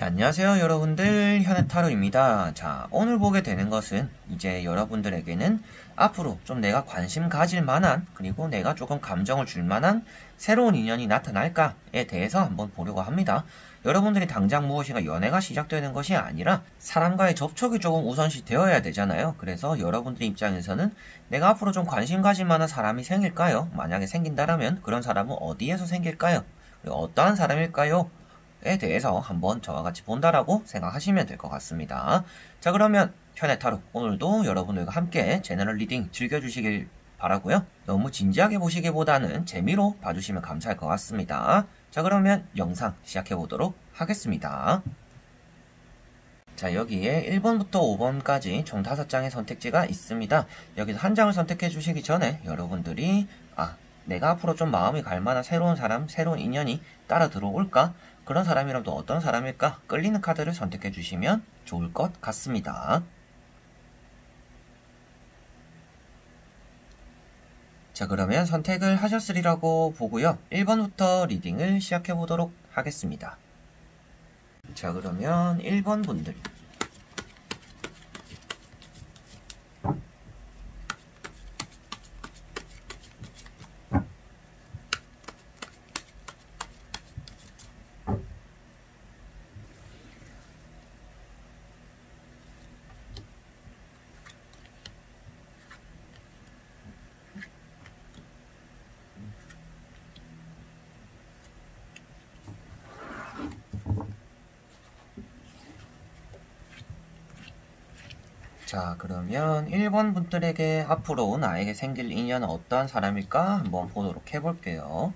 안녕하세요 여러분들, 현해타로입니다. 자, 오늘 보게 되는 것은 이제 여러분들에게는 앞으로 좀 내가 관심 가질 만한, 그리고 내가 조금 감정을 줄 만한 새로운 인연이 나타날까에 대해서 한번 보려고 합니다. 여러분들이 당장 무엇인가 연애가 시작되는 것이 아니라 사람과의 접촉이 조금 우선시 되어야 되잖아요. 그래서 여러분들 입장에서는 내가 앞으로 좀 관심 가질 만한 사람이 생길까요? 만약에 생긴다라면 그런 사람은 어디에서 생길까요? 그리고 어떠한 사람일까요? 에 대해서 한번 저와 같이 본다라고 생각하시면 될 것 같습니다. 자, 그러면 현해타로 오늘도 여러분들과 함께 제너럴 리딩 즐겨주시길 바라고요. 너무 진지하게 보시기보다는 재미로 봐주시면 감사할 것 같습니다. 자, 그러면 영상 시작해 보도록 하겠습니다. 자, 여기에 1번부터 5번까지 총 5장의 선택지가 있습니다. 여기서 한 장을 선택해 주시기 전에 여러분들이 내가 앞으로 좀 마음이 갈 만한 새로운 사람, 새로운 인연이 따라 들어올까? 그런 사람이라면 또 어떤 사람일까? 끌리는 카드를 선택해 주시면 좋을 것 같습니다. 자, 그러면 선택을 하셨으리라고 보고요. 1번부터 리딩을 시작해 보도록 하겠습니다. 자, 그러면 1번 분들. 자, 그러면 1번 분들에게 앞으로 나에게 생길 인연은 어떠한 사람일까 한번 보도록 해볼게요.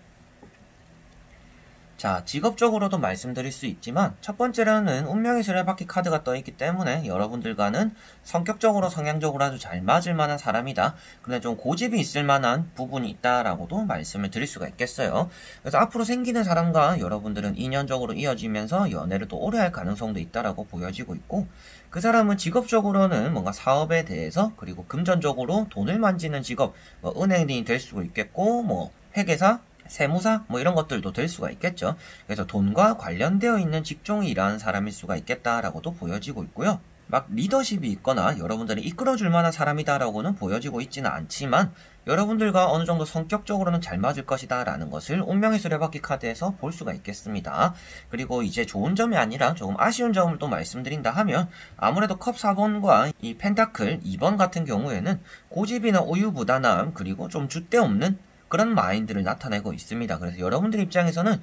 자, 직업적으로도 말씀드릴 수 있지만 첫 번째로는 운명의 수레바퀴 카드가 떠있기 때문에 여러분들과는 성격적으로 성향적으로 아주 잘 맞을 만한 사람이다. 그런데 좀 고집이 있을 만한 부분이 있다라고도 말씀을 드릴 수가 있겠어요. 그래서 앞으로 생기는 사람과 여러분들은 인연적으로 이어지면서 연애를 또 오래 할 가능성도 있다라고 보여지고 있고, 그 사람은 직업적으로는 뭔가 사업에 대해서, 그리고 금전적으로 돈을 만지는 직업, 은행인이 될 수도 있겠고, 회계사, 세무사 이런 것들도 될 수가 있겠죠. 그래서 돈과 관련되어 있는 직종이 일하는 사람일 수가 있겠다라고도 보여지고 있고요. 막 리더십이 있거나 여러분들이 이끌어줄 만한 사람이다라고는 보여지고 있지는 않지만 여러분들과 어느 정도 성격적으로는 잘 맞을 것이다 라는 것을 운명의 수레바퀴 카드에서 볼 수가 있겠습니다. 그리고 이제 좋은 점이 아니라 조금 아쉬운 점을 또 말씀드린다 하면, 아무래도 컵 4번과 이 펜타클 2번 같은 경우에는 고집이나 우유부단함, 그리고 좀 줏대 없는 그런 마인드를 나타내고 있습니다. 그래서 여러분들 입장에서는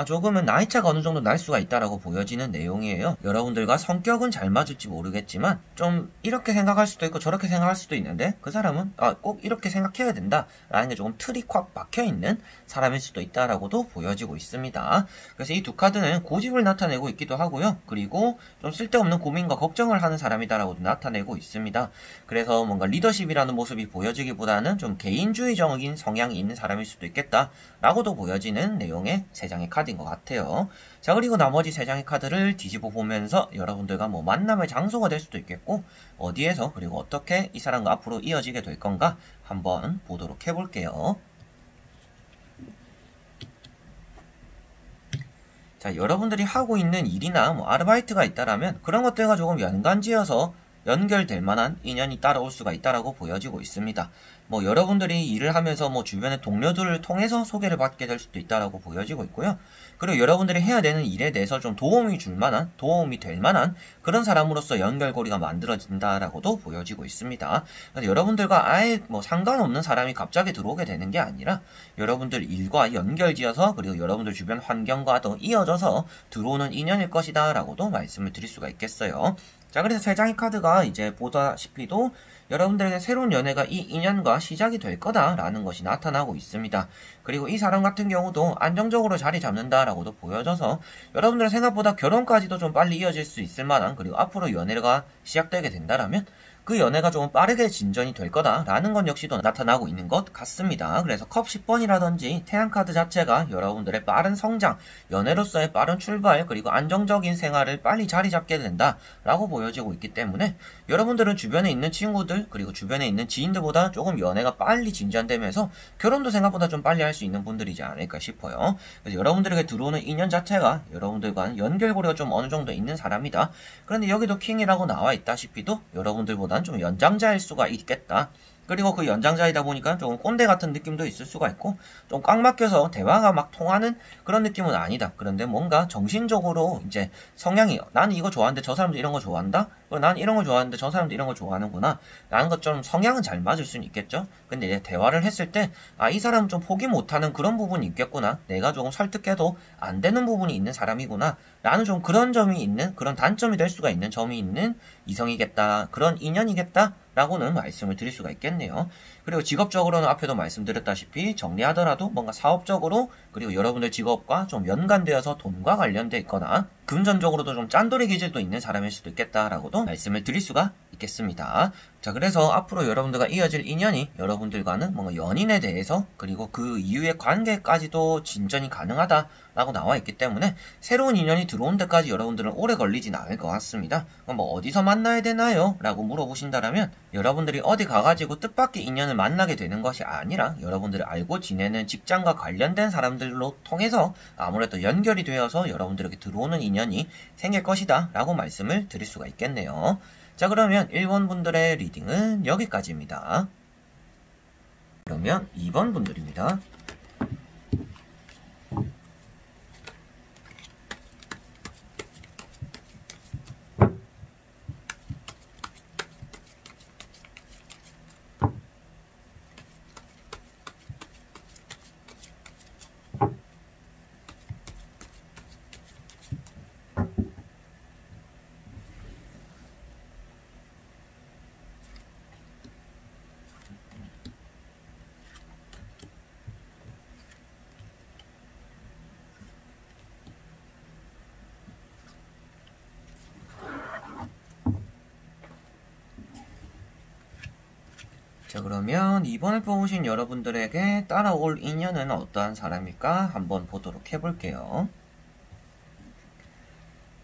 조금은 나이차가 어느 정도 날 수가 있다라고 보여지는 내용이에요. 여러분들과 성격은 잘 맞을지 모르겠지만 좀 이렇게 생각할 수도 있고 저렇게 생각할 수도 있는데, 그 사람은 꼭 이렇게 생각해야 된다 라는 게 조금 틀이 콱 박혀있는 사람일 수도 있다라고도 보여지고 있습니다. 그래서 이 두 카드는 고집을 나타내고 있기도 하고요. 그리고 좀 쓸데없는 고민과 걱정을 하는 사람이다라고도 나타내고 있습니다. 그래서 뭔가 리더십이라는 모습이 보여지기보다는 좀 개인주의적인 성향이 있는 사람일 수도 있겠다 라고도 보여지는 내용의 3장의 카드인 것 같아요. 자, 그리고 나머지 3장의 카드를 뒤집어 보면서 여러분들과 만남의 장소가 될 수도 있겠고, 어디에서 그리고 어떻게 이 사람과 앞으로 이어지게 될 건가 한번 보도록 해볼게요. 자, 여러분들이 하고 있는 일이나 아르바이트가 있다라면 그런 것들과 조금 연관지어서 연결될 만한 인연이 따라올 수가 있다라고 보여지고 있습니다. 여러분들이 일을 하면서 주변의 동료들을 통해서 소개를 받게 될 수도 있다라고 보여지고 있고요. 그리고 여러분들이 해야 되는 일에 대해서 좀 도움이 될 만한 그런 사람으로서 연결고리가 만들어진다라고도 보여지고 있습니다. 그래서 여러분들과 아예 상관없는 사람이 갑자기 들어오게 되는 게 아니라 여러분들 일과 연결지어서, 그리고 여러분들 주변 환경과 또 이어져서 들어오는 인연일 것이다 라고도 말씀을 드릴 수가 있겠어요. 자, 그래서 3장의 카드가 이제 보다시피도 여러분들에게 새로운 연애가 이 인연과 시작이 될 거다라는 것이 나타나고 있습니다. 그리고 이 사람 같은 경우도 안정적으로 자리 잡는다라고도 보여져서 여러분들은 생각보다 결혼까지도 좀 빨리 이어질 수 있을 만한, 그리고 앞으로 연애가 시작되게 된다라면 그 연애가 좀 빠르게 진전이 될 거다라는 건 역시도 나타나고 있는 것 같습니다. 그래서 컵 10번이라든지 태양카드 자체가 여러분들의 빠른 성장, 연애로서의 빠른 출발, 그리고 안정적인 생활을 빨리 자리 잡게 된다라고 보여지고 있기 때문에 여러분들은 주변에 있는 친구들 그리고 주변에 있는 지인들보다 조금 연애가 빨리 진전되면서 결혼도 생각보다 좀 빨리 할 수 있는 분들이지 않을까 싶어요. 그래서 여러분들에게 들어오는 인연 자체가 여러분들과는 연결고리가 좀 어느 정도 있는 사람이다. 그런데 여기도 킹이라고 나와 있다시피도 여러분들보다는 좀 연장자일 수가 있겠다. 그리고 그 연장자이다 보니까 조금 꼰대 같은 느낌도 있을 수가 있고 좀 꽉 막혀서 대화가 막 통하는 그런 느낌은 아니다. 그런데 뭔가 정신적으로 이제 성향이 나는 이거 좋아하는데 저 사람도 이런 거 좋아한다? 난 이런 거 좋아하는데 저 사람도 이런 거 좋아하는구나 라는 것처럼 성향은 잘 맞을 수는 있겠죠. 근데 이제 대화를 했을 때 이 사람은 좀 포기 못하는 그런 부분이 있겠구나. 내가 조금 설득해도 안 되는 부분이 있는 사람이구나 라는 좀 그런 점이 있는 그런 단점이 될 수가 있는 점이 있는 이성이겠다. 그런 인연이겠다 라고는 말씀을 드릴 수가 있겠네요. 그리고 직업적으로는 앞에도 말씀드렸다시피 정리하더라도 뭔가 사업적으로 그리고 여러분들 직업과 좀 연관되어서 돈과 관련돼 있거나 금전적으로도 좀 짠돌이 기질도 있는 사람일 수도 있겠다라고도 말씀을 드릴 수가 있겠습니다. 자, 그래서 앞으로 여러분들과 이어질 인연이 여러분들과는 뭔가 연인에 대해서 그리고 그 이후의 관계까지도 진전이 가능하다라고 나와 있기 때문에 새로운 인연이 들어온 데까지 여러분들은 오래 걸리진 않을 것 같습니다. 뭐 어디서 만나야 되나요? 라고 물어보신다면 여러분들이 어디 가가지고 뜻밖의 인연을 만나게 되는 것이 아니라 여러분들을 알고 지내는 직장과 관련된 사람들로 통해서 아무래도 연결이 되어서 여러분들에게 들어오는 인연이 생길 것이다 라고 말씀을 드릴 수가 있겠네요. 자, 그러면 1번 분들의 리딩은 여기까지입니다. 그러면 2번 분들입니다. 자, 그러면 2번을 뽑으신 여러분들에게 따라올 인연은 어떠한 사람일까 한번 보도록 해볼게요.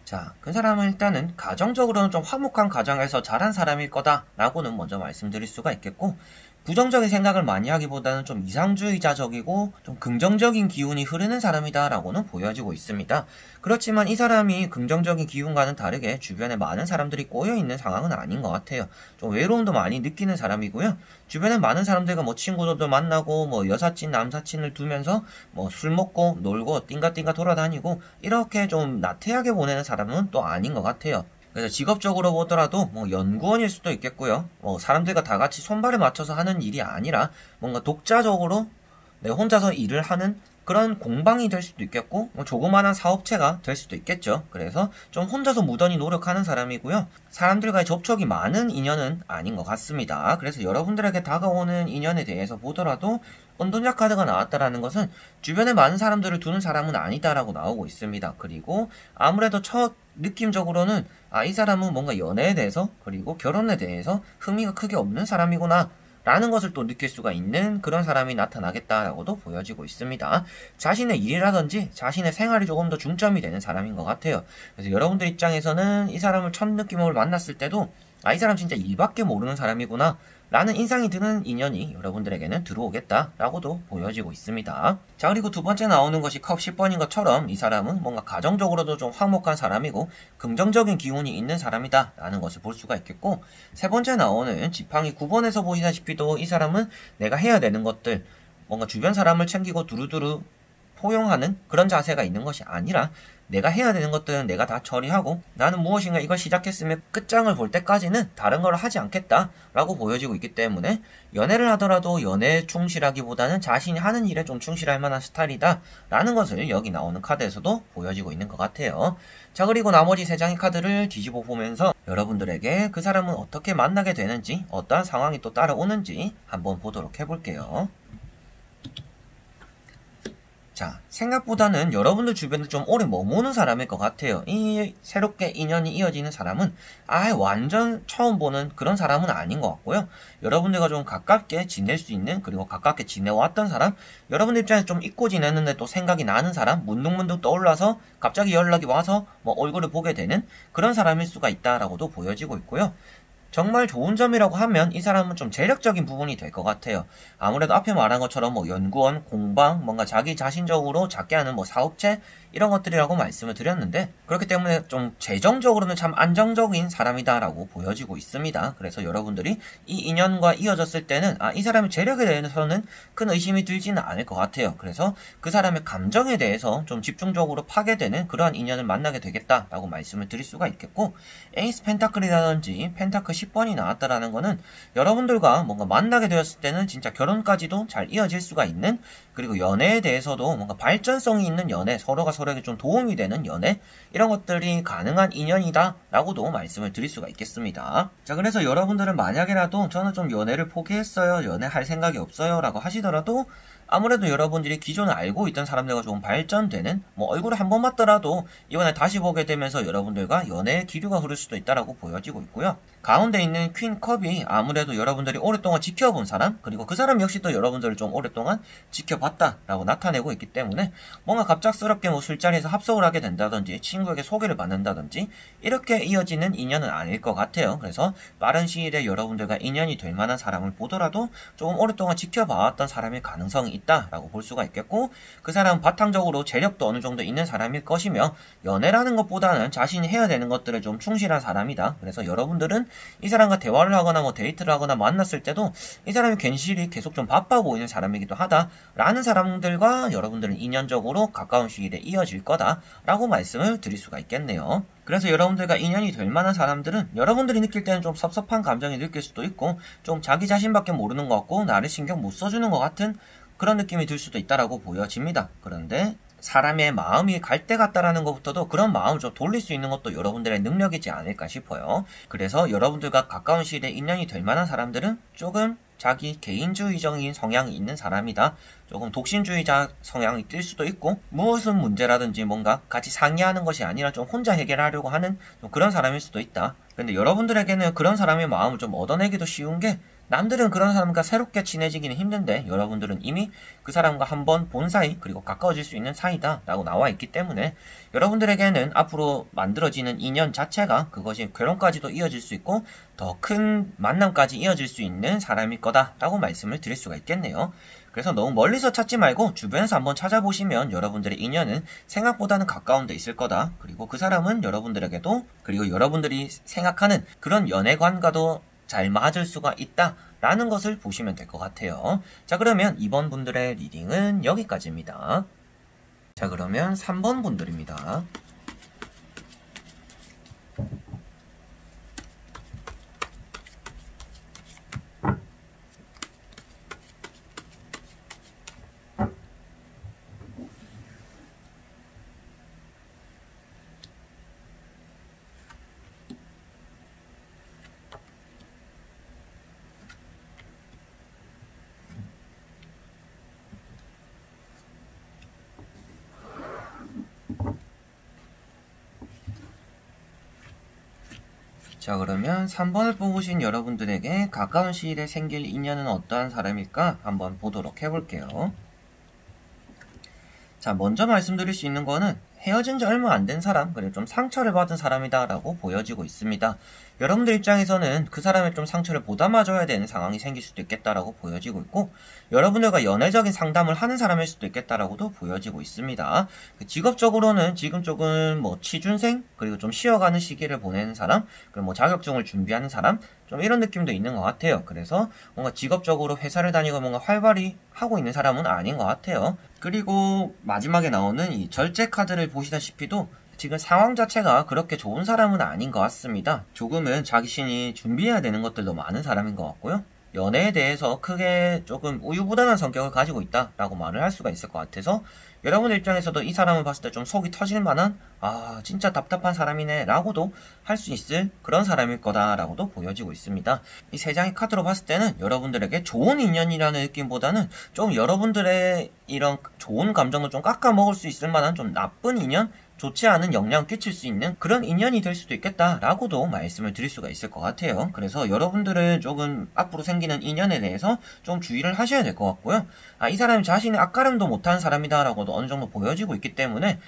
자, 그 사람은 일단은 가정적으로는 좀 화목한 가정에서 자란 사람일 거다라고는 먼저 말씀드릴 수가 있겠고, 부정적인 생각을 많이 하기보다는 좀 이상주의자적이고 좀 긍정적인 기운이 흐르는 사람이다라고는 보여지고 있습니다. 그렇지만 이 사람이 긍정적인 기운과는 다르게 주변에 많은 사람들이 꼬여있는 상황은 아닌 것 같아요. 좀 외로움도 많이 느끼는 사람이고요. 주변에 많은 사람들과 뭐 친구들도 만나고 뭐 여사친, 남사친을 두면서 뭐 술 먹고 놀고 띵가띵가 돌아다니고 이렇게 좀 나태하게 보내는 사람은 또 아닌 것 같아요. 그래서 직업적으로 보더라도 뭐 연구원일 수도 있겠고요. 뭐 사람들과 다 같이 손발을 맞춰서 하는 일이 아니라 뭔가 독자적으로 혼자서 일을 하는 그런 공방이 될 수도 있겠고 뭐 조그마한 사업체가 될 수도 있겠죠. 그래서 좀 혼자서 무던히 노력하는 사람이고요. 사람들과의 접촉이 많은 인연은 아닌 것 같습니다. 그래서 여러분들에게 다가오는 인연에 대해서 보더라도 은둔자 카드가 나왔다라는 것은 주변에 많은 사람들을 두는 사람은 아니다라고 나오고 있습니다. 그리고 아무래도 첫 느낌적으로는 이 사람은 뭔가 연애에 대해서 그리고 결혼에 대해서 흥미가 크게 없는 사람이구나 라는 것을 또 느낄 수가 있는 그런 사람이 나타나겠다라고도 보여지고 있습니다. 자신의 일이라든지 자신의 생활이 조금 더 중점이 되는 사람인 것 같아요. 그래서 여러분들 입장에서는 이 사람을 첫 느낌으로 만났을 때도 이 사람 진짜 일밖에 모르는 사람이구나 라는 인상이 드는 인연이 여러분들에게는 들어오겠다라고도 보여지고 있습니다. 자, 그리고 두 번째 나오는 것이 컵 10번인 것처럼 이 사람은 뭔가 가정적으로도 좀 화목한 사람이고 긍정적인 기운이 있는 사람이다 라는 것을 볼 수가 있겠고, 세 번째 나오는 지팡이 9번에서 보시다시피도 이 사람은 내가 해야 되는 것들 뭔가 주변 사람을 챙기고 두루두루 포용하는 그런 자세가 있는 것이 아니라 내가 해야 되는 것들은 내가 다 처리하고 나는 무엇인가 이걸 시작했으면 끝장을 볼 때까지는 다른 걸 하지 않겠다라고 보여지고 있기 때문에 연애를 하더라도 연애에 충실하기보다는 자신이 하는 일에 좀 충실할 만한 스타일이다 라는 것을 여기 나오는 카드에서도 보여지고 있는 것 같아요. 자, 그리고 나머지 세 장의 카드를 뒤집어 보면서 여러분들에게 그 사람은 어떻게 만나게 되는지 어떠한 상황이 또 따라오는지 한번 보도록 해볼게요. 자, 생각보다는 여러분들 주변에 좀 오래 머무는 사람일 것 같아요. 이 새롭게 인연이 이어지는 사람은 아예 완전 처음 보는 그런 사람은 아닌 것 같고요. 여러분들과 좀 가깝게 지낼 수 있는, 그리고 가깝게 지내왔던 사람, 여러분들 입장에서 좀 잊고 지냈는데 또 생각이 나는 사람, 문득문득 떠올라서 갑자기 연락이 와서 뭐 얼굴을 보게 되는 그런 사람일 수가 있다라고도 보여지고 있고요. 정말 좋은 점이라고 하면 이 사람은 좀 재력적인 부분이 될 것 같아요. 아무래도 앞에 말한 것처럼 뭐 연구원, 공방, 뭔가 자기 자신적으로 작게 하는 뭐 사업체 이런 것들이라고 말씀을 드렸는데, 그렇기 때문에 좀 재정적으로는 참 안정적인 사람이다라고 보여지고 있습니다. 그래서 여러분들이 이 인연과 이어졌을 때는 이 사람의 재력에 대해서는 큰 의심이 들지는 않을 것 같아요. 그래서 그 사람의 감정에 대해서 좀 집중적으로 파괴되는 그러한 인연을 만나게 되겠다라고 말씀을 드릴 수가 있겠고, 에이스 펜타클이라든지 펜타클 10번이 나왔다라는 거는 여러분들과 뭔가 만나게 되었을 때는 진짜 결혼까지도 잘 이어질 수가 있는, 그리고 연애에 대해서도 뭔가 발전성이 있는 연애, 서로가 서로에게 좀 도움이 되는 연애, 이런 것들이 가능한 인연이다 라고도 말씀을 드릴 수가 있겠습니다. 자, 그래서 여러분들은 만약에라도 저는 좀 연애를 포기했어요, 연애할 생각이 없어요 라고 하시더라도, 아무래도 여러분들이 기존에 알고 있던 사람들과 좀 발전되는, 뭐 얼굴을 한 번 봤더라도 이번에 다시 보게 되면서 여러분들과 연애의 기류가 흐를 수도 있다라고 보여지고 있고요. 가운데 있는 퀸 컵이 아무래도 여러분들이 오랫동안 지켜본 사람, 그리고 그 사람 역시 또 여러분들을 좀 오랫동안 지켜봤다라고 나타내고 있기 때문에 뭔가 갑작스럽게 뭐 술자리에서 합석을 하게 된다든지 친구에게 소개를 받는다든지 이렇게 이어지는 인연은 아닐 것 같아요. 그래서 빠른 시일에 여러분들과 인연이 될 만한 사람을 보더라도 조금 오랫동안 지켜봐왔던 사람일 가능성이 있다라고 볼 수가 있겠고, 그 사람은 바탕적으로 재력도 어느 정도 있는 사람일 것이며, 연애라는 것보다는 자신이 해야 되는 것들에 좀 충실한 사람이다. 그래서 여러분들은 이 사람과 대화를 하거나 뭐 데이트를 하거나 만났을 때도 이 사람이 괜시리 계속 좀 바빠 보이는 사람이기도 하다라는 사람들과 여러분들은 인연적으로 가까운 시일에 이어질 거다라고 말씀을 드릴 수가 있겠네요. 그래서 여러분들과 인연이 될 만한 사람들은 여러분들이 느낄 때는 좀 섭섭한 감정이 느낄 수도 있고, 좀 자기 자신밖에 모르는 것 같고 나를 신경 못 써주는 것 같은 그런 느낌이 들 수도 있다라고 보여집니다. 그런데 사람의 마음이 갈 때 같다라는 것부터도 그런 마음을 좀 돌릴 수 있는 것도 여러분들의 능력이지 않을까 싶어요. 그래서 여러분들과 가까운 시일에 인연이 될 만한 사람들은 조금 자기 개인주의적인 성향이 있는 사람이다, 조금 독신주의자 성향이 뜰 수도 있고, 무엇은 문제라든지 뭔가 같이 상의하는 것이 아니라 좀 혼자 해결하려고 하는 좀 그런 사람일 수도 있다. 근데 여러분들에게는 그런 사람의 마음을 좀 얻어내기도 쉬운 게, 남들은 그런 사람과 새롭게 친해지기는 힘든데 여러분들은 이미 그 사람과 한번 본 사이, 그리고 가까워질 수 있는 사이다 라고 나와 있기 때문에 여러분들에게는 앞으로 만들어지는 인연 자체가 그것이 결혼까지도 이어질 수 있고 더 큰 만남까지 이어질 수 있는 사람일 거다 라고 말씀을 드릴 수가 있겠네요. 그래서 너무 멀리서 찾지 말고 주변에서 한번 찾아보시면 여러분들의 인연은 생각보다는 가까운 데 있을 거다. 그리고 그 사람은 여러분들에게도, 그리고 여러분들이 생각하는 그런 연애관과도 잘 맞을 수가 있다 라는 것을 보시면 될 것 같아요. 자, 그러면 2번 분들의 리딩은 여기까지입니다. 자, 그러면 3번 분들입니다. 자, 그러면 3번을 뽑으신 여러분들에게 가까운 시일에 생길 인연은 어떠한 사람일까 한번 보도록 해볼게요. 자, 먼저 말씀드릴 수 있는 거는 헤어진 지 얼마 안 된 사람, 그리고 좀 상처를 받은 사람이다 라고 보여지고 있습니다. 여러분들 입장에서는 그 사람의 좀 상처를 보담아줘야 되는 상황이 생길 수도 있겠다라고 보여지고 있고, 여러분들과 연애적인 상담을 하는 사람일 수도 있겠다라고도 보여지고 있습니다. 직업적으로는 지금 조금 뭐 취준생, 그리고 좀 쉬어가는 시기를 보내는 사람, 그리고 뭐 자격증을 준비하는 사람, 좀 이런 느낌도 있는 것 같아요. 그래서 뭔가 직업적으로 회사를 다니고 뭔가 활발히 하고 있는 사람은 아닌 것 같아요. 그리고 마지막에 나오는 이 절제 카드를 보시다시피도 지금 상황 자체가 그렇게 좋은 사람은 아닌 것 같습니다. 조금은 자신이 준비해야 되는 것들도 많은 사람인 것 같고요. 연애에 대해서 크게 조금 우유부단한 성격을 가지고 있다라고 말을 할 수가 있을 것 같아서 여러분들 입장에서도 이 사람을 봤을 때 좀 속이 터질 만한 진짜 답답한 사람이네 라고도 할 수 있을 그런 사람일 거다라고도 보여지고 있습니다. 이 세 장의 카드로 봤을 때는 여러분들에게 좋은 인연이라는 느낌보다는 좀 여러분들의 이런 좋은 감정을 좀 깎아먹을 수 있을 만한 좀 나쁜 인연, 좋지 않은 영향을 끼칠 수 있는 그런 인연이 될 수도 있겠다라고도 말씀을 드릴 수가 있을 것 같아요. 그래서 여러분들은 조금 앞으로 생기는 인연에 대해서 좀 주의를 하셔야 될 것 같고요. 이 사람이 자신의 앞가림도 못하는 사람이다라고도 어느 정도 보여지고 있기 때문에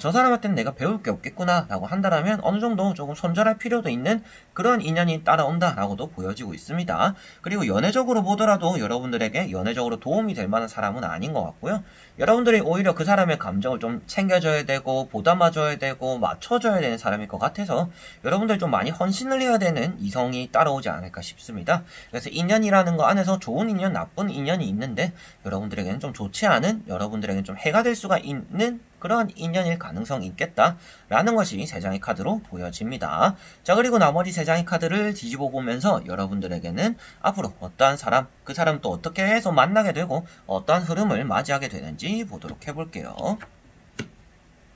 저 사람한테는 내가 배울 게 없겠구나 라고 한다면 어느 정도 조금 손절할 필요도 있는 그런 인연이 따라온다 라고도 보여지고 있습니다. 그리고 연애적으로 보더라도 여러분들에게 연애적으로 도움이 될 만한 사람은 아닌 것 같고요. 여러분들이 오히려 그 사람의 감정을 좀 챙겨줘야 되고 보담아줘야 되고 맞춰줘야 되는 사람일 것 같아서 여러분들 좀 많이 헌신을 해야 되는 이성이 따라오지 않을까 싶습니다. 그래서 인연이라는 거 안에서 좋은 인연, 나쁜 인연이 있는데 여러분들에게는 좀 좋지 않은, 여러분들에게는 좀 해가 될 수가 있는 그런 인연일 가능성이 있겠다라는 것이 세 장의 카드로 보여집니다. 자, 그리고 나머지 세 장의 카드를 뒤집어 보면서 여러분들에게는 앞으로 어떠한 사람, 그 사람 또 어떻게 해서 만나게 되고 어떠한 흐름을 맞이하게 되는지 보도록 해볼게요.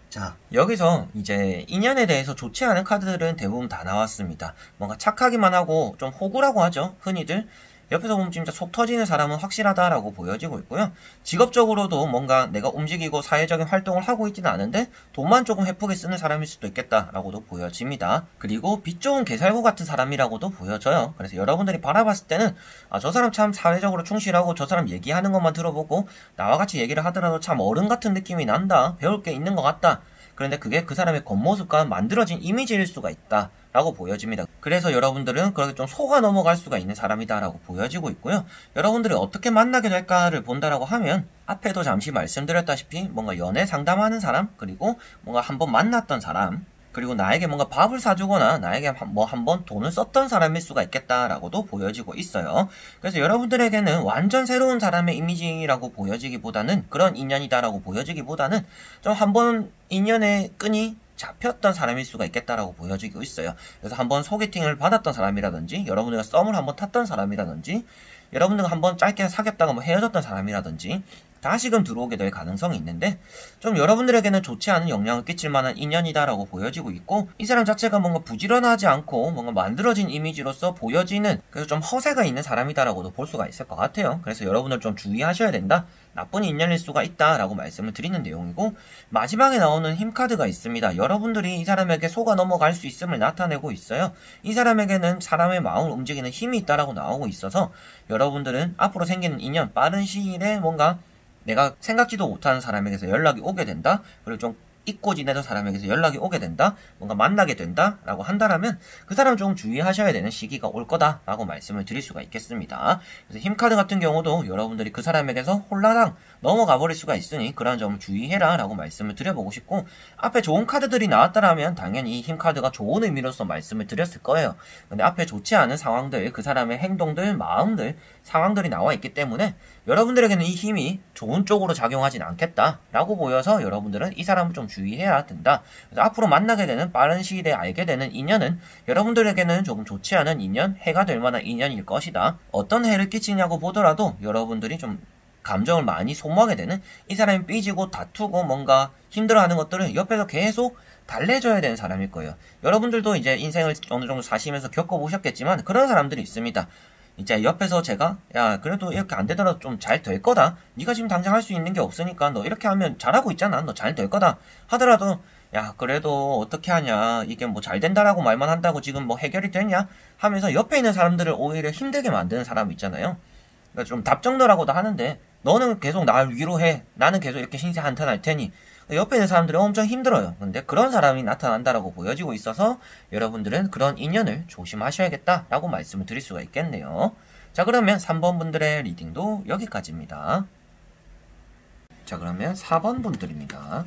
자, 여기서 이제 인연에 대해서 좋지 않은 카드들은 대부분 다 나왔습니다. 뭔가 착하기만 하고 좀 호구라고 하죠, 흔히들. 옆에서 보면 진짜 속 터지는 사람은 확실하다라고 보여지고 있고요. 직업적으로도 뭔가 내가 움직이고 사회적인 활동을 하고 있지는 않은데 돈만 조금 헤프게 쓰는 사람일 수도 있겠다라고도 보여집니다. 그리고 빛 좋은 개살구 같은 사람이라고도 보여져요. 그래서 여러분들이 바라봤을 때는 저 사람 참 사회적으로 충실하고 저 사람 얘기하는 것만 들어보고 나와 같이 얘기를 하더라도 참 어른 같은 느낌이 난다. 배울 게 있는 것 같다. 그런데 그게 그 사람의 겉모습과 만들어진 이미지일 수가 있다 라고 보여집니다. 그래서 여러분들은 그렇게 좀 속아 넘어갈 수가 있는 사람이다 라고 보여지고 있고요. 여러분들이 어떻게 만나게 될까를 본다라고 하면 앞에도 잠시 말씀드렸다시피 뭔가 연애 상담하는 사람, 그리고 뭔가 한번 만났던 사람, 그리고 나에게 뭔가 밥을 사주거나 나에게 한번 돈을 썼던 사람일 수가 있겠다라고도 보여지고 있어요. 그래서 여러분들에게는 완전 새로운 사람의 이미지라고 보여지기보다는, 그런 인연이다라고 보여지기보다는 좀 한번 인연의 끈이 잡혔던 사람일 수가 있겠다라고 보여지고 있어요. 그래서 한번 소개팅을 받았던 사람이라든지, 여러분들과 썸을 한번 탔던 사람이라든지, 여러분들과 한번 짧게 사귀었다가 헤어졌던 사람이라든지 다시금 들어오게 될 가능성이 있는데 좀 여러분들에게는 좋지 않은 영향을 끼칠 만한 인연이다라고 보여지고 있고, 이 사람 자체가 뭔가 부지런하지 않고 뭔가 만들어진 이미지로서 보여지는, 그래서 좀 허세가 있는 사람이다라고도 볼 수가 있을 것 같아요. 그래서 여러분들 좀 주의하셔야 된다, 나쁜 인연일 수가 있다라고 말씀을 드리는 내용이고, 마지막에 나오는 힘카드가 있습니다. 여러분들이 이 사람에게 속아 넘어갈 수 있음을 나타내고 있어요. 이 사람에게는 사람의 마음을 움직이는 힘이 있다라고 나오고 있어서 여러분들은 앞으로 생기는 인연, 빠른 시일에 뭔가 내가 생각지도 못하는 사람에게서 연락이 오게 된다, 그리고 좀 잊고 지내던 사람에게서 연락이 오게 된다, 뭔가 만나게 된다 라고 한다라면 그 사람 좀 주의하셔야 되는 시기가 올 거다 라고 말씀을 드릴 수가 있겠습니다. 그래서 힘카드 같은 경우도 여러분들이 그 사람에게서 홀라당 넘어가 버릴 수가 있으니 그러한 점을 주의해라 라고 말씀을 드려보고 싶고, 앞에 좋은 카드들이 나왔다라면 당연히 이 힘카드가 좋은 의미로서 말씀을 드렸을 거예요. 근데 앞에 좋지 않은 상황들, 그 사람의 행동들, 마음들, 상황들이 나와 있기 때문에 여러분들에게는 이 힘이 좋은 쪽으로 작용하진 않겠다라고 보여서 여러분들은 이 사람을 좀 주의해야 된다. 그래서 앞으로 만나게 되는, 빠른 시일에 알게 되는 인연은 여러분들에게는 조금 좋지 않은 인연, 해가 될 만한 인연일 것이다. 어떤 해를 끼치냐고 보더라도 여러분들이 좀 감정을 많이 소모하게 되는, 이 사람이 삐지고 다투고 뭔가 힘들어하는 것들을 옆에서 계속 달래줘야 되는 사람일 거예요. 여러분들도 이제 인생을 어느 정도 사시면서 겪어보셨겠지만 그런 사람들이 있습니다. 이제 옆에서 제가 야 그래도 이렇게 안 되더라도 좀 잘 될 거다, 네가 지금 당장 할 수 있는 게 없으니까 너 이렇게 하면 잘하고 있잖아, 너 잘 될 거다 하더라도 야 그래도 어떻게 하냐, 이게 뭐 잘 된다라고 말만 한다고 지금 뭐 해결이 되냐 하면서 옆에 있는 사람들을 오히려 힘들게 만드는 사람 있잖아요. 그러니까 좀 답정너라고도 하는데 너는 계속 날 위로해, 나는 계속 이렇게 신세 한탄할 테니 옆에 있는 사람들이 엄청 힘들어요. 근데 그런 사람이 나타난다라고 보여지고 있어서 여러분들은 그런 인연을 조심하셔야겠다라고 말씀을 드릴 수가 있겠네요. 자, 그러면 3번 분들의 리딩도 여기까지입니다. 자, 그러면 4번 분들입니다.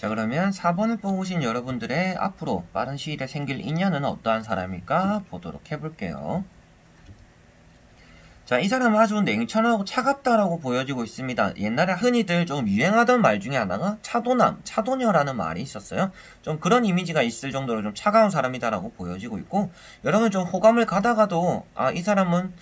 자, 그러면 4번을 뽑으신 여러분들의 앞으로 빠른 시일에 생길 인연은 어떠한 사람일까 보도록 해볼게요. 자, 이 사람은 아주 냉철하고 차갑다라고 보여지고 있습니다. 옛날에 흔히들 좀 유행하던 말 중에 하나가 차도남, 차도녀라는 말이 있었어요. 좀 그런 이미지가 있을 정도로 좀 차가운 사람이다라고 보여지고 있고, 여러분 좀 호감을 가다가도 이 사람은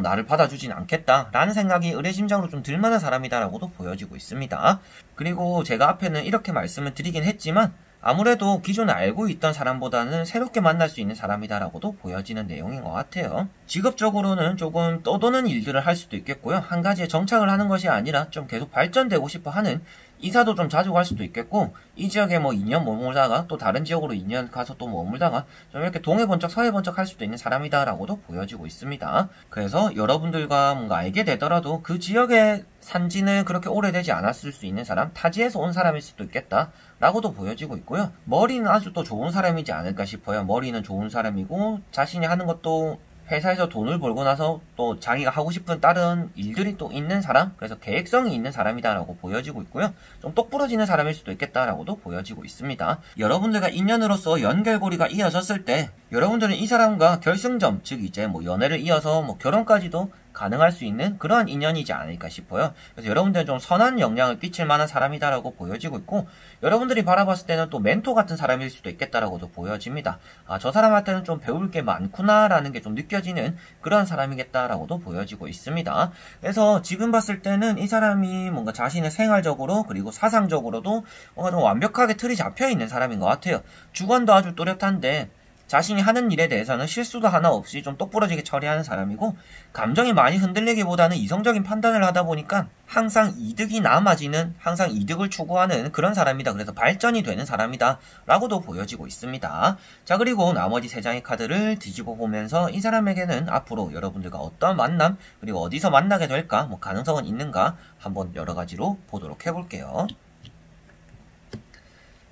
나를 받아주진 않겠다라는 생각이 의례심장으로 좀 들만한 사람이다라고도 보여지고 있습니다. 그리고 제가 앞에는 이렇게 말씀을 드리긴 했지만 아무래도 기존에 알고 있던 사람보다는 새롭게 만날 수 있는 사람이다라고도 보여지는 내용인 것 같아요. 직업적으로는 조금 떠도는 일들을 할 수도 있겠고요. 한 가지에 정착을 하는 것이 아니라 좀 계속 발전되고 싶어 하는, 이사도 좀 자주 갈 수도 있겠고, 이 지역에 뭐 2년 머물다가 또 다른 지역으로 2년 가서 또 머물다가 좀 이렇게 동해번쩍 서해번쩍 할 수도 있는 사람이다라고도 보여지고 있습니다. 그래서 여러분들과 뭔가 알게 되더라도 그 지역의 산지는 그렇게 오래되지 않았을 수 있는 사람, 타지에서 온 사람일 수도 있겠다 라고도 보여지고 있고요. 머리는 아주 또 좋은 사람이지 않을까 싶어요. 머리는 좋은 사람이고, 자신이 하는 것도 회사에서 돈을 벌고 나서 또 자기가 하고 싶은 다른 일들이 또 있는 사람, 그래서 계획성이 있는 사람이다라고 보여지고 있고요. 좀 똑부러지는 사람일 수도 있겠다라고도 보여지고 있습니다. 여러분들과 인연으로서 연결고리가 이어졌을 때 여러분들은 이 사람과 결승점, 즉 이제 뭐 연애를 이어서 뭐 결혼까지도 가능할 수 있는 그러한 인연이지 않을까 싶어요. 그래서 여러분들은 좀 선한 영향을 끼칠 만한 사람이다라고 보여지고 있고, 여러분들이 바라봤을 때는 또 멘토 같은 사람일 수도 있겠다라고도 보여집니다. 저 사람한테는 좀 배울 게 많구나라는 게 좀 느껴지는 그런 사람이겠다라고도 보여지고 있습니다. 그래서 지금 봤을 때는 이 사람이 뭔가 자신의 생활적으로 그리고 사상적으로도 뭔가 좀 완벽하게 틀이 잡혀 있는 사람인 것 같아요. 주관도 아주 또렷한데 자신이 하는 일에 대해서는 실수도 하나 없이 좀 똑부러지게 처리하는 사람이고, 감정이 많이 흔들리기보다는 이성적인 판단을 하다 보니까 항상 이득이 남아지는, 항상 이득을 추구하는 그런 사람이다. 그래서 발전이 되는 사람이다 라고도 보여지고 있습니다. 자, 그리고 나머지 3장의 카드를 뒤집어 보면서 이 사람에게는 앞으로 여러분들과 어떤 만남, 그리고 어디서 만나게 될까, 뭐 가능성은 있는가 한번 여러 가지로 보도록 해볼게요.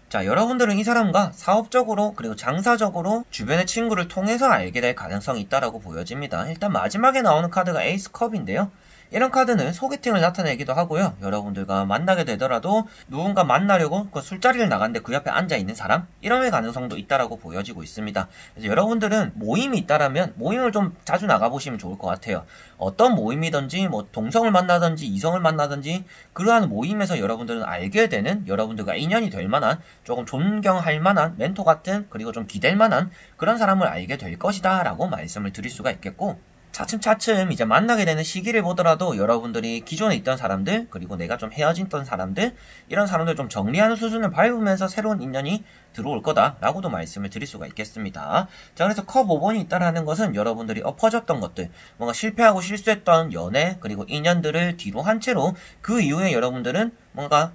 자, 여러분들은 이 사람과 사업적으로 그리고 장사적으로 주변의 친구를 통해서 알게 될 가능성이 있다라고 보여집니다. 일단 마지막에 나오는 카드가 에이스 컵인데요. 이런 카드는 소개팅을 나타내기도 하고요. 여러분들과 만나게 되더라도 누군가 만나려고 그 술자리를 나갔는데 그 옆에 앉아있는 사람? 이런 가능성도 있다라고 보여지고 있습니다. 그래서 여러분들은 모임이 있다라면 모임을 좀 자주 나가보시면 좋을 것 같아요. 어떤 모임이든지 뭐 동성을 만나든지 이성을 만나든지 그러한 모임에서 여러분들은 알게 되는, 여러분들과 인연이 될 만한, 조금 존경할 만한 멘토 같은, 그리고 좀 기댈 만한 그런 사람을 알게 될 것이다 라고 말씀을 드릴 수가 있겠고, 차츰차츰 이제 만나게 되는 시기를 보더라도 여러분들이 기존에 있던 사람들, 그리고 내가 좀 헤어졌던 사람들, 이런 사람들 좀 정리하는 수준을 밟으면서 새로운 인연이 들어올 거다라고도 말씀을 드릴 수가 있겠습니다. 자, 그래서 컵 5번이 있다라는 것은 여러분들이 엎어졌던 것들, 뭔가 실패하고 실수했던 연애, 그리고 인연들을 뒤로 한 채로 그 이후에 여러분들은 뭔가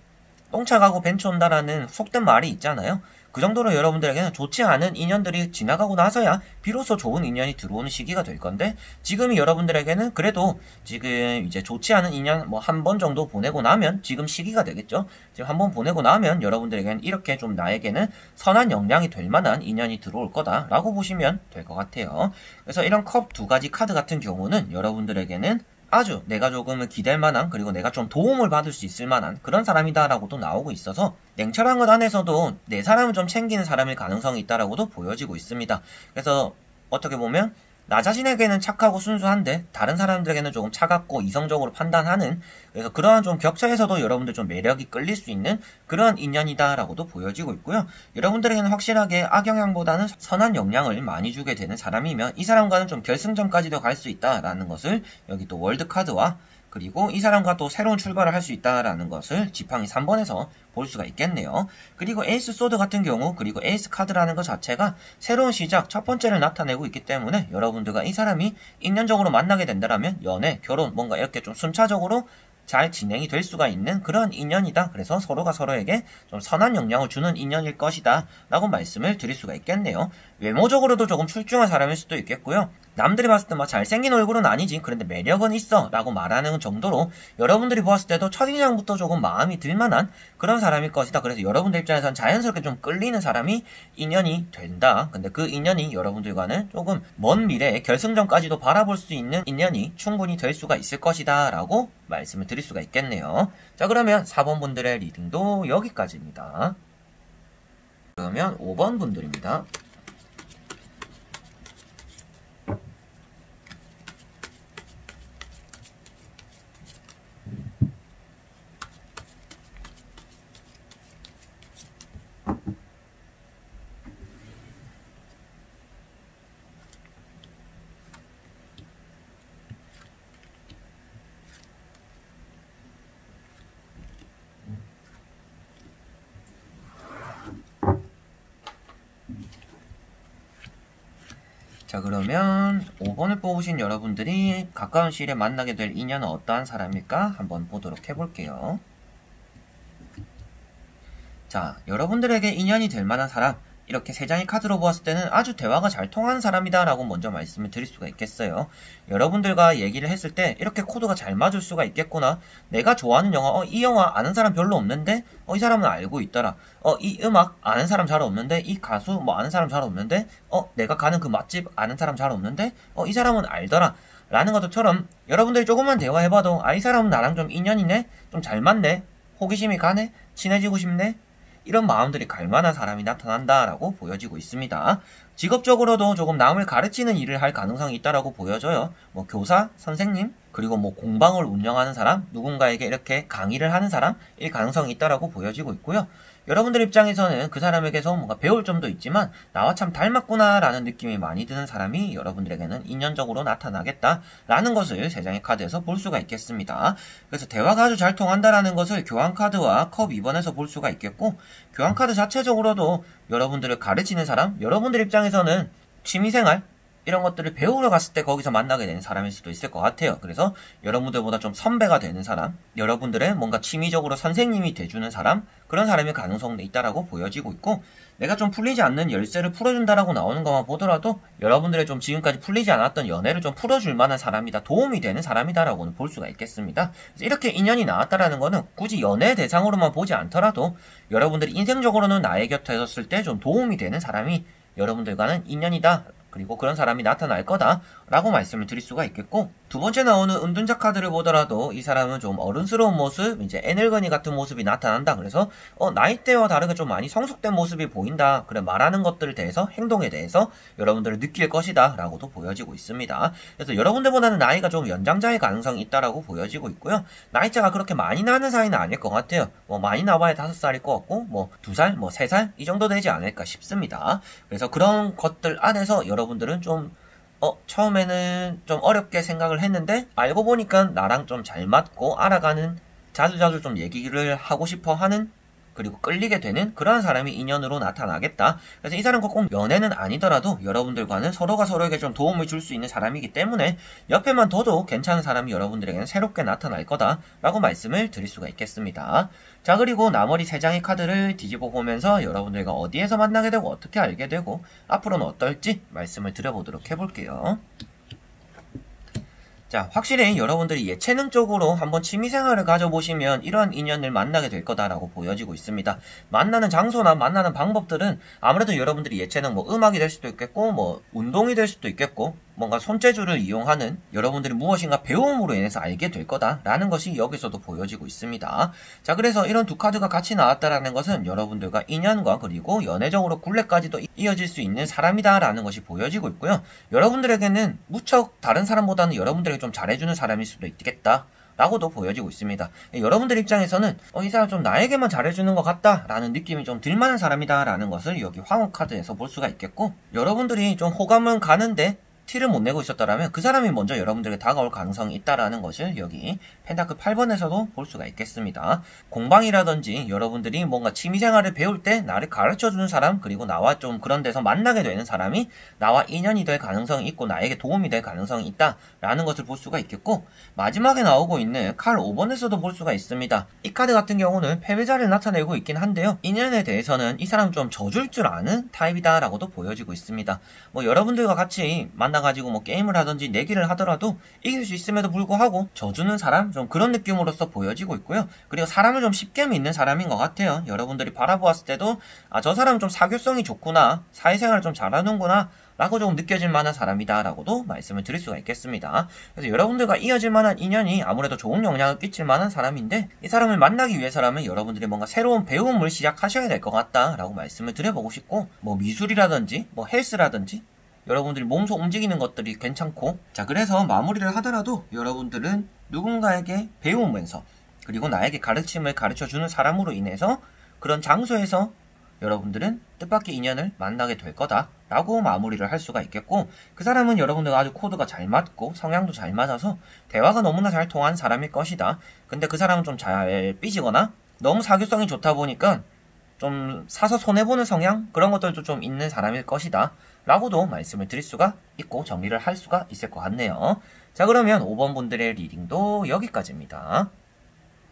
똥차가고 벤치 온다라는 속된 말이 있잖아요. 그 정도로 여러분들에게는 좋지 않은 인연들이 지나가고 나서야 비로소 좋은 인연이 들어오는 시기가 될 건데, 지금이 여러분들에게는 그래도 지금 이제 좋지 않은 인연 뭐 한 번 정도 보내고 나면, 지금 시기가 되겠죠. 지금 한 번 보내고 나면 여러분들에게는 이렇게 좀 나에게는 선한 영향이 될 만한 인연이 들어올 거다라고 보시면 될 것 같아요. 그래서 이런 컵 2가지 카드 같은 경우는 여러분들에게는 아주 내가 조금은 기댈 만한, 그리고 내가 좀 도움을 받을 수 있을 만한 그런 사람이다라고도 나오고 있어서, 냉철한 것 안에서도 내 사람을 좀 챙기는 사람일 가능성이 있다라고도 보여지고 있습니다. 그래서 어떻게 보면 나 자신에게는 착하고 순수한데 다른 사람들에게는 조금 차갑고 이성적으로 판단하는, 그래서 그러한 좀 격차에서도 여러분들 좀 매력이 끌릴 수 있는 그런 인연이다라고도 보여지고 있고요. 여러분들에게는 확실하게 악영향보다는 선한 영향을 많이 주게 되는 사람이면 이 사람과는 좀 결승점까지도 갈 수 있다라는 것을 여기 또 월드카드와, 그리고 이 사람과 또 새로운 출발을 할 수 있다라는 것을 지팡이 3번에서 볼 수가 있겠네요. 그리고 에이스 소드 같은 경우, 그리고 에이스 카드라는 것 자체가 새로운 시작, 첫 번째를 나타내고 있기 때문에 여러분들과 이 사람이 인연적으로 만나게 된다면 연애, 결혼, 뭔가 이렇게 좀 순차적으로 잘 진행이 될 수가 있는 그런 인연이다. 그래서 서로가 서로에게 좀 선한 영향을 주는 인연일 것이다 라고 말씀을 드릴 수가 있겠네요. 외모적으로도 조금 출중한 사람일 수도 있겠고요. 남들이 봤을 때 막 잘생긴 얼굴은 아니지, 그런데 매력은 있어 라고 말하는 정도로 여러분들이 보았을 때도 첫인상부터 조금 마음이 들만한 그런 사람일 것이다. 그래서 여러분들 입장에서는 자연스럽게 좀 끌리는 사람이 인연이 된다. 근데 그 인연이 여러분들과는 조금 먼 미래에 결승전까지도 바라볼 수 있는 인연이 충분히 될 수가 있을 것이다 라고 말씀을 드릴 수가 있겠네요. 자, 그러면 4번 분들의 리딩도 여기까지입니다. 그러면 5번 분들입니다. 자, 그러면 5번을 뽑으신 여러분들이 가까운 시일에 만나게 될 인연은 어떠한 사람일까 한번 보도록 해볼게요. 자, 여러분들에게 인연이 될 만한 사람, 이렇게 3장의 카드로 보았을 때는 아주 대화가 잘 통하는 사람이다 라고 먼저 말씀을 드릴 수가 있겠어요. 여러분들과 얘기를 했을 때 이렇게 코드가 잘 맞을 수가 있겠구나. 내가 좋아하는 영화, 이 영화 아는 사람 별로 없는데 이 사람은 알고 있더라. 이 음악 아는 사람 잘 없는데, 이 가수 뭐 아는 사람 잘 없는데, 내가 가는 그 맛집 아는 사람 잘 없는데, 이 사람은 알더라 라는 것처럼 여러분들이 조금만 대화해봐도 이 사람은 나랑 좀 인연이네, 좀 잘 맞네, 호기심이 가네, 친해지고 싶네, 이런 마음들이 갈만한 사람이 나타난다라고 보여지고 있습니다. 직업적으로도 조금 남을 가르치는 일을 할 가능성이 있다라고 보여져요. 뭐 교사, 선생님, 그리고 뭐 공방을 운영하는 사람, 누군가에게 이렇게 강의를 하는 사람일 가능성이 있다라고 보여지고 있고요. 여러분들 입장에서는 그 사람에게서 뭔가 배울 점도 있지만 나와 참 닮았구나 라는 느낌이 많이 드는 사람이 여러분들에게는 인연적으로 나타나겠다라는 것을 3장의 카드에서 볼 수가 있겠습니다. 그래서 대화가 아주 잘 통한다라는 것을 교환카드와 컵 2번에서 볼 수가 있겠고, 교환카드 자체적으로도 여러분들을 가르치는 사람, 여러분들 입장에서는 취미생활 이런 것들을 배우러 갔을 때 거기서 만나게 되는 사람일 수도 있을 것 같아요. 그래서 여러분들보다 좀 선배가 되는 사람, 여러분들의 뭔가 취미적으로 선생님이 돼주는 사람, 그런 사람의 가능성도 있다라고 보여지고 있고, 내가 좀 풀리지 않는 열쇠를 풀어준다라고 나오는 것만 보더라도 여러분들의 좀 지금까지 풀리지 않았던 연애를 좀 풀어줄 만한 사람이다, 도움이 되는 사람이다라고는 볼 수가 있겠습니다. 그래서 이렇게 인연이 나왔다라는 거는 굳이 연애 대상으로만 보지 않더라도 여러분들이 인생적으로는 나의 곁에 섰을 때 좀 도움이 되는 사람이 여러분들과는 인연이다, 그리고 그런 사람이 나타날 거다 라고 말씀을 드릴 수가 있겠고, 두 번째 나오는 은둔자 카드를 보더라도 이 사람은 좀 어른스러운 모습, 이제 애늙은이 같은 모습이 나타난다. 그래서 나이대와 다르게 좀 많이 성숙된 모습이 보인다. 그래, 말하는 것들에 대해서, 행동에 대해서 여러분들을 느낄 것이다 라고도 보여지고 있습니다. 그래서 여러분들보다는 나이가 좀 연장자의 가능성이 있다라고 보여지고 있고요. 나이차가 그렇게 많이 나는 사이는 아닐 것 같아요. 뭐 많이 나봐야 5살일 것 같고, 뭐 2살, 뭐 3살 이 정도 되지 않을까 싶습니다. 그래서 그런 것들 안에서 여러분들은 좀 처음에는 좀 어렵게 생각을 했는데 알고 보니까 나랑 좀 잘 맞고 알아가는, 자주자주 좀 얘기를 하고 싶어 하는, 그리고 끌리게 되는 그런 사람이 인연으로 나타나겠다. 그래서 이 사람과 꼭 연애는 아니더라도 여러분들과는 서로가 서로에게 좀 도움을 줄 수 있는 사람이기 때문에 옆에만 둬도 괜찮은 사람이 여러분들에게는 새롭게 나타날 거다 라고 말씀을 드릴 수가 있겠습니다. 자, 그리고 나머지 3장의 카드를 뒤집어 보면서 여러분들과 어디에서 만나게 되고 어떻게 알게 되고 앞으로는 어떨지 말씀을 드려보도록 해볼게요. 자, 확실히 여러분들이 예체능 쪽으로 한번 취미생활을 가져보시면 이러한 인연을 만나게 될 거다라고 보여지고 있습니다. 만나는 장소나 만나는 방법들은 아무래도 여러분들이 예체능, 뭐 음악이 될 수도 있겠고, 뭐 운동이 될 수도 있겠고, 뭔가 손재주를 이용하는, 여러분들이 무엇인가 배움으로 인해서 알게 될 거다라는 것이 여기서도 보여지고 있습니다. 자, 그래서 이런 두 카드가 같이 나왔다라는 것은 여러분들과 인연과 그리고 연애적으로 굴레까지도 이어질 수 있는 사람이다라는 것이 보여지고 있고요. 여러분들에게는 무척 다른 사람보다는 여러분들에게 좀 잘해주는 사람일 수도 있겠다 라고도 보여지고 있습니다. 여러분들 입장에서는 이 사람 좀 나에게만 잘해주는 것 같다 라는 느낌이 좀 들만한 사람이다 라는 것을 여기 황후 카드에서 볼 수가 있겠고, 여러분들이 좀 호감은 가는데 티를 못 내고 있었다라면 그 사람이 먼저 여러분들에게 다가올 가능성이 있다라는 것을 여기 펜타클 8번에서도 볼 수가 있겠습니다. 공방이라든지 여러분들이 뭔가 취미생활을 배울 때 나를 가르쳐주는 사람, 그리고 나와 좀 그런 데서 만나게 되는 사람이 나와 인연이 될 가능성이 있고 나에게 도움이 될 가능성이 있다라는 것을 볼 수가 있겠고, 마지막에 나오고 있는 칼 5번에서도 볼 수가 있습니다. 이 카드 같은 경우는 패배자를 나타내고 있긴 한데요, 인연에 대해서는 이 사람 좀 져줄 줄 아는 타입이다 라고도 보여지고 있습니다. 뭐 여러분들과 같이 만나 만나가지고 뭐 게임을 하든지 내기를 하더라도 이길 수 있음에도 불구하고 져주는 사람, 좀 그런 느낌으로서 보여지고 있고요. 그리고 사람을 좀 쉽게 믿는 사람인 것 같아요. 여러분들이 바라보았을 때도 저 사람 좀 사교성이 좋구나, 사회생활을 좀 잘하는구나 라고 조금 느껴질 만한 사람이다 라고도 말씀을 드릴 수가 있겠습니다. 그래서 여러분들과 이어질 만한 인연이 아무래도 좋은 영향을 끼칠 만한 사람인데, 이 사람을 만나기 위해서라면 여러분들이 뭔가 새로운 배움을 시작하셔야 될 것 같다 라고 말씀을 드려보고 싶고, 뭐 미술이라든지 뭐 헬스라든지 여러분들이 몸소 움직이는 것들이 괜찮고, 자 그래서 마무리를 하더라도 여러분들은 누군가에게 배우면서, 그리고 나에게 가르침을 가르쳐주는 사람으로 인해서 그런 장소에서 여러분들은 뜻밖의 인연을 만나게 될 거다 라고 마무리를 할 수가 있겠고, 그 사람은 여러분들과 아주 코드가 잘 맞고 성향도 잘 맞아서 대화가 너무나 잘 통하는 사람일 것이다. 근데 그 사람은 좀 잘 삐지거나 너무 사교성이 좋다 보니까 좀 사서 손해보는 성향, 그런 것들도 좀 있는 사람일 것이다 라고도 말씀을 드릴 수가 있고 정리를 할 수가 있을 것 같네요. 자 그러면 5번 분들의 리딩도 여기까지입니다.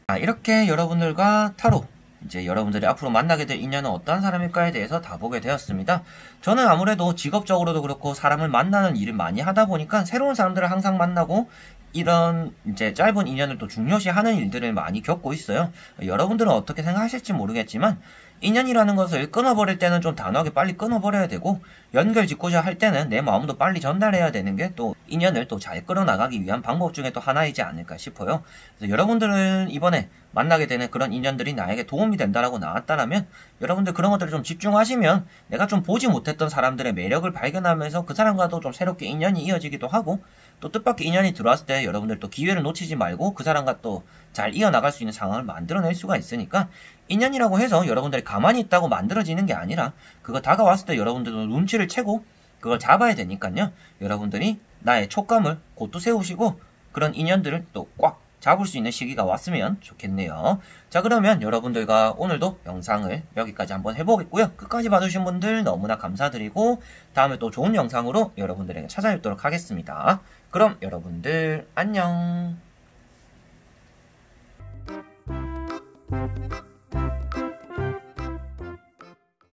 자, 이렇게 여러분들과 타로, 이제 여러분들이 앞으로 만나게 될 인연은 어떤 사람일까에 대해서 다 보게 되었습니다. 저는 아무래도 직업적으로도 그렇고 사람을 만나는 일을 많이 하다 보니까 새로운 사람들을 항상 만나고 이런 이제 짧은 인연을 또 중요시하는 일들을 많이 겪고 있어요. 여러분들은 어떻게 생각하실지 모르겠지만 인연이라는 것을 끊어버릴 때는 좀 단호하게 빨리 끊어버려야 되고, 연결 짓고자 할 때는 내 마음도 빨리 전달해야 되는 게 또 인연을 또 잘 끌어나가기 위한 방법 중에 또 하나이지 않을까 싶어요. 그래서 여러분들은 이번에 만나게 되는 그런 인연들이 나에게 도움이 된다라고 나왔다라면 여러분들 그런 것들을 좀 집중하시면 내가 좀 보지 못했던 사람들의 매력을 발견하면서 그 사람과도 좀 새롭게 인연이 이어지기도 하고, 또 뜻밖의 인연이 들어왔을 때 여러분들 또 기회를 놓치지 말고 그 사람과 또 잘 이어나갈 수 있는 상황을 만들어낼 수가 있으니까, 인연이라고 해서 여러분들이 가만히 있다고 만들어지는 게 아니라 그거 다가왔을 때 여러분들도 눈치를 채고 그걸 잡아야 되니까요. 여러분들이 나의 촉감을 곧도 세우시고 그런 인연들을 또 꽉 잡을 수 있는 시기가 왔으면 좋겠네요. 자 그러면 여러분들과 오늘도 영상을 여기까지 한번 해보겠고요. 끝까지 봐주신 분들 너무나 감사드리고 다음에 또 좋은 영상으로 여러분들에게 찾아뵙도록 하겠습니다. 그럼 여러분들 안녕.